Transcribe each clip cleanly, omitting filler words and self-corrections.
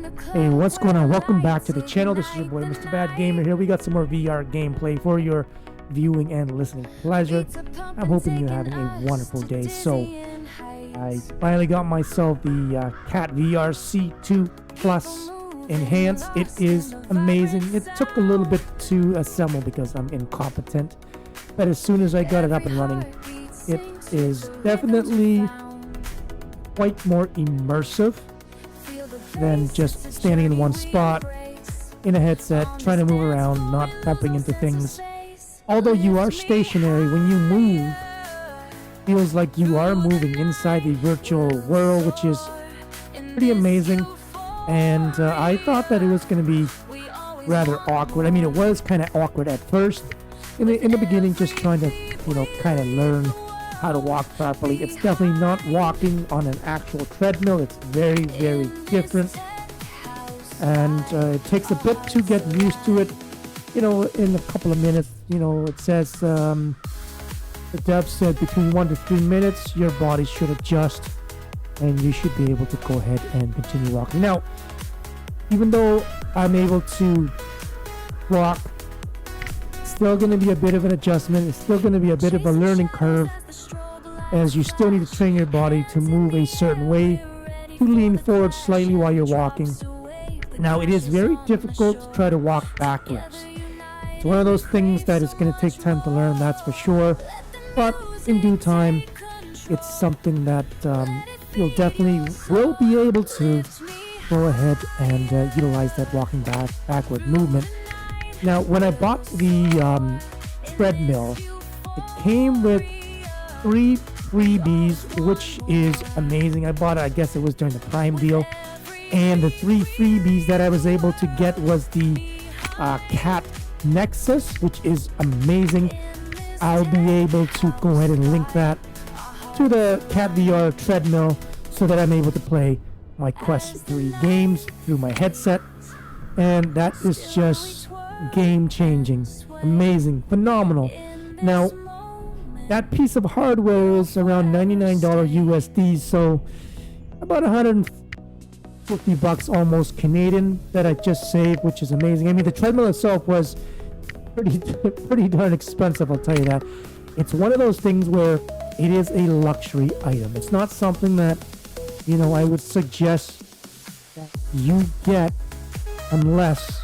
Hey, what's going on? Welcome back to the channel. This is your boy, Mr. Bad Gamer here. We got some more VR gameplay for your viewing and listening pleasure. I'm hoping you're having a wonderful day. So, I finally got myself the KatVR C2 Plus Enhanced. It is amazing. It took a little bit to assemble because I'm incompetent. But as soon as I got it up and running, it is definitely quite more immersive than just standing in one spot in a headset, trying to move around, not bumping into things. Although you are stationary, when you move, feels like you are moving inside the virtual world, which is pretty amazing. And I thought that it was going to be rather awkward. I mean, it was kind of awkward at first in the beginning, just trying to, kind of learn how to walk properly. It's definitely not walking on an actual treadmill. It's very, very different, and it takes a bit to get used to it. In a couple of minutes, it says the dev said between 1 to 3 minutes your body should adjust and you should be able to go ahead and continue walking. Now, even though I'm able to walk, it's still going to be a bit of an adjustment. It's still going to be a bit of a learning curve, as you still need to train your body to move a certain way, to lean forward slightly while you're walking. Now, it is very difficult to try to walk backwards. It's one of those things that is going to take time to learn, that's for sure. But in due time, it's something that you'll definitely will be able to go ahead and utilize that walking backward movement. Now, when I bought the treadmill, it came with 3 freebies, which is amazing. I bought it, I guess it was during the Prime deal, and the 3 freebies that I was able to get was the Cat Nexus, which is amazing. I'll be able to go ahead and link that to the KatVR treadmill so that I'm able to play my Quest 3 games through my headset, and that is just game changing, amazing, phenomenal. Now, that piece of hardware is around $99 USD, so about $150 almost Canadian that I just saved, which is amazing. I mean, the treadmill itself was pretty darn expensive, I'll tell you that. It's one of those things where it is a luxury item. It's not something that, I would suggest that you get unless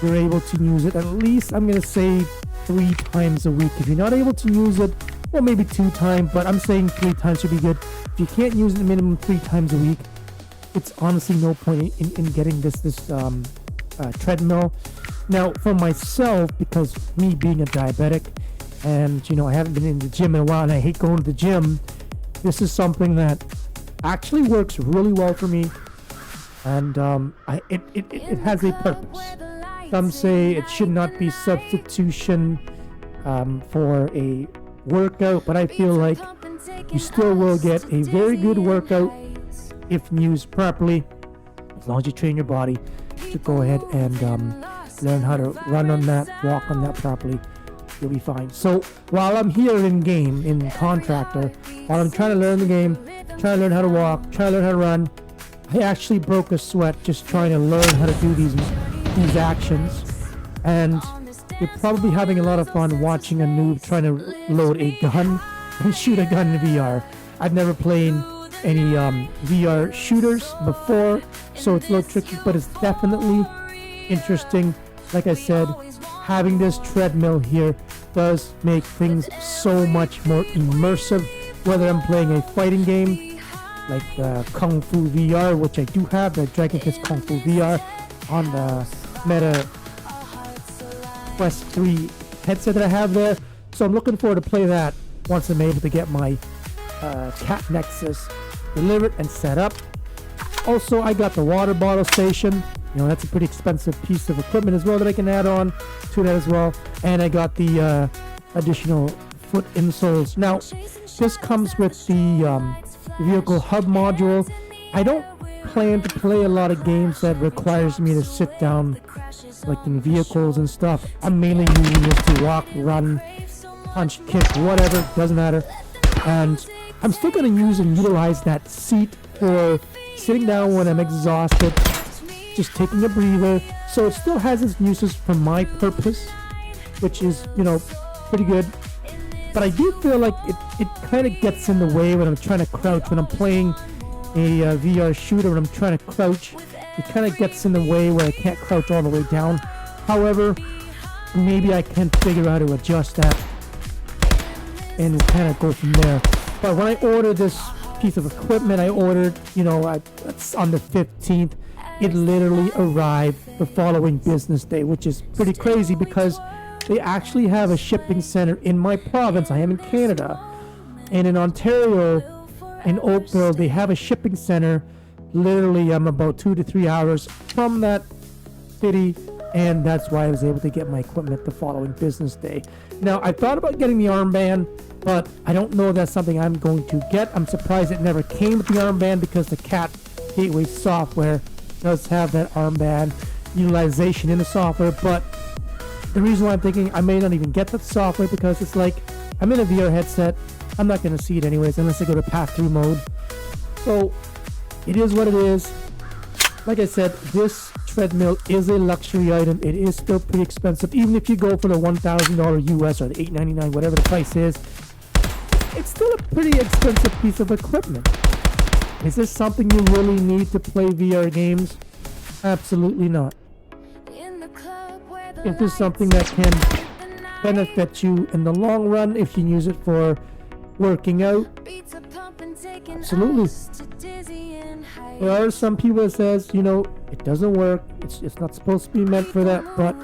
you're able to use it at least, I'm going to say, 3 times a week. If you're not able to use it, well, maybe 2 times, but I'm saying 3 times should be good. If you can't use it minimum 3 times a week, it's honestly no point in getting this treadmill. Now, for myself, because me being a diabetic, and I haven't been in the gym in a while, and I hate going to the gym, this is something that actually works really well for me, and it has a purpose. Some say it should not be substitution for a workout, but I feel like you still will get a very good workout if used properly, as long as you train your body to go ahead and learn how to run on that, walk on that properly. You'll be fine. So while I'm here in game, in Contractor, while I'm trying to learn the game, trying to learn how to walk, trying to learn how to run, I actually broke a sweat just trying to learn how to do these actions, and you're probably having a lot of fun watching a noob trying to load a gun and shoot a gun in VR. I've never played any VR shooters before, so it's a little tricky, but it's definitely interesting. Like I said, having this treadmill here does make things so much more immersive, whether I'm playing a fighting game like Kung Fu VR, which I do have, the Dragon Quest Kung Fu VR on the Meta Quest 3 headset that I have there. So I'm looking forward to play that once I'm able to get my Cat Nexus delivered and set up. Also, I got the water bottle station. That's a pretty expensive piece of equipment as well that I can add on to that as well. And I got the additional foot insoles. Now, this comes with the vehicle hub module. I don't plan to play a lot of games that requires me to sit down, like in vehicles and stuff. I'm mainly using this to walk, run, punch, kick, whatever, doesn't matter. And I'm still going to use and utilize that seat for sitting down when I'm exhausted just taking a breather. So it still has its uses for my purpose, which is, pretty good. But I do feel like it kind of gets in the way when I'm trying to crouch. When I'm playing a VR shooter, when I'm trying to crouch, it kind of gets in the way where I can't crouch all the way down. However, maybe I can figure out how to adjust that and kind of go from there. But when I ordered this piece of equipment, I ordered, it's on the 15th. It literally arrived the following business day, which is pretty crazy because they actually have a shipping center in my province. I am in Canada. And in Ontario, in Oakville, they have a shipping center. Literally, I'm about 2 to 3 hours from that city. And that's why I was able to get my equipment the following business day. Now, I thought about getting the armband, but I don't know if that's something I'm going to get. I'm surprised it never came with the armband because the Cat Gateway software does have that armband utilization in the software. But the reason why I'm thinking I may not even get that software because it's like I'm in a VR headset. I'm not going to see it anyways unless I go to pass-through mode. So it is what it is. Like I said, this treadmill is a luxury item. It is still pretty expensive. Even if you go for the $1,000 US or the $899, whatever the price is, it's still a pretty expensive piece of equipment. Is this something you really need to play VR games? Absolutely not. If there's something that can benefit you in the long run, if you use it for working out, absolutely. There are some people that says, it doesn't work. It's not supposed to be meant for that. But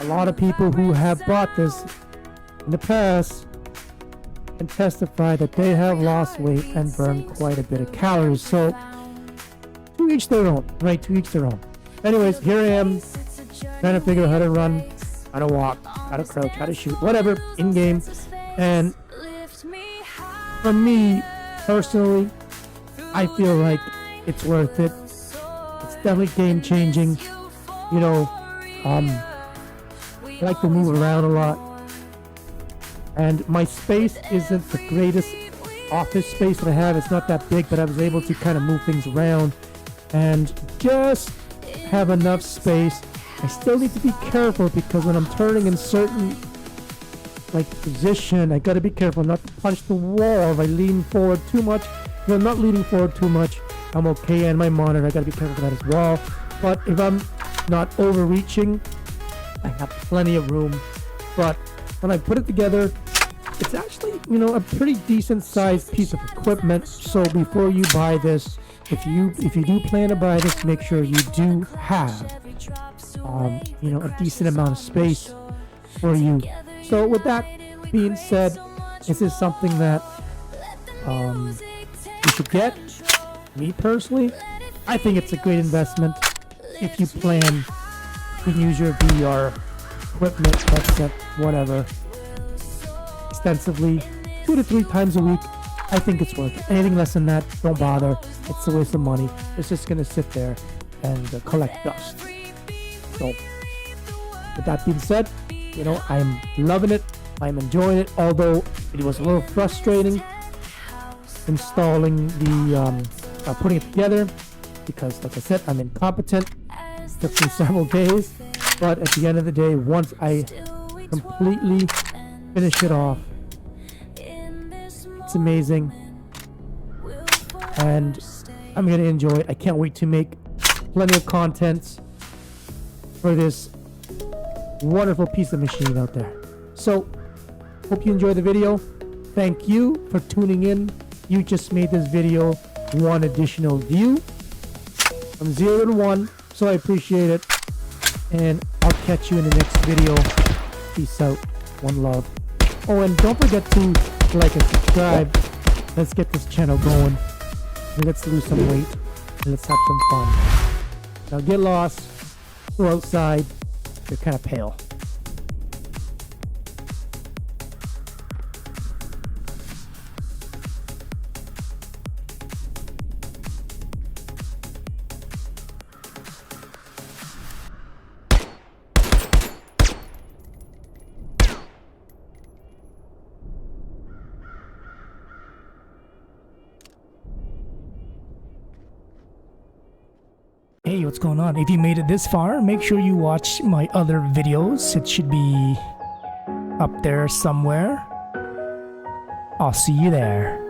a lot of people who have bought this in the past can testify that they have lost weight and burned quite a bit of calories. So to each their own, right? To each their own. Anyways, here I am trying to figure out how to run, how to walk, how to crouch, how to shoot, whatever, in game. And for me, personally, I feel like it's worth it. It's definitely game changing. I like to move around a lot. And my space isn't the greatest office space that I have. It's not that big, but I was able to kind of move things around and just have enough space. I still need to be careful because when I'm turning in certain position, I gotta be careful not to punch the wall if I lean forward too much. If I'm not leaning forward too much, I'm okay. And my monitor, I gotta be careful for that as well. But if I'm not overreaching, I have plenty of room. But when I put it together, it's actually, a pretty decent sized piece of equipment. So before you buy this, if you do plan to buy this, make sure you do have a decent amount of space for you. So with that being said, this is something that you should get. Me personally, I think it's a great investment if you plan to use your VR equipment, headset, whatever, extensively 2 to 3 times a week. I think it's worth it. Anything less than that, don't bother. It's a waste of money. It's just going to sit there and collect dust. So with that being said, I'm loving it. I'm enjoying it, although it was a little frustrating installing putting it together because, like I said, I'm incompetent. It took me several days, but at the end of the day, once I completely finish it off, it's amazing, and I'm gonna enjoy it. I can't wait to make plenty of content for this wonderful piece of machine out there. So hope you enjoyed the video. Thank you for tuning in. You just made this video one additional view from 0 to 1, so I appreciate it, and I'll catch you in the next video. Peace out. One love. Oh, and don't forget to like and subscribe. Let's get this channel going. Let's lose some weight. Let's have some fun. Now get lost. Go outside. You're kind of pale. Hey, what's going on? If you made it this far, make sure you watch my other videos. It should be up there somewhere. I'll see you there.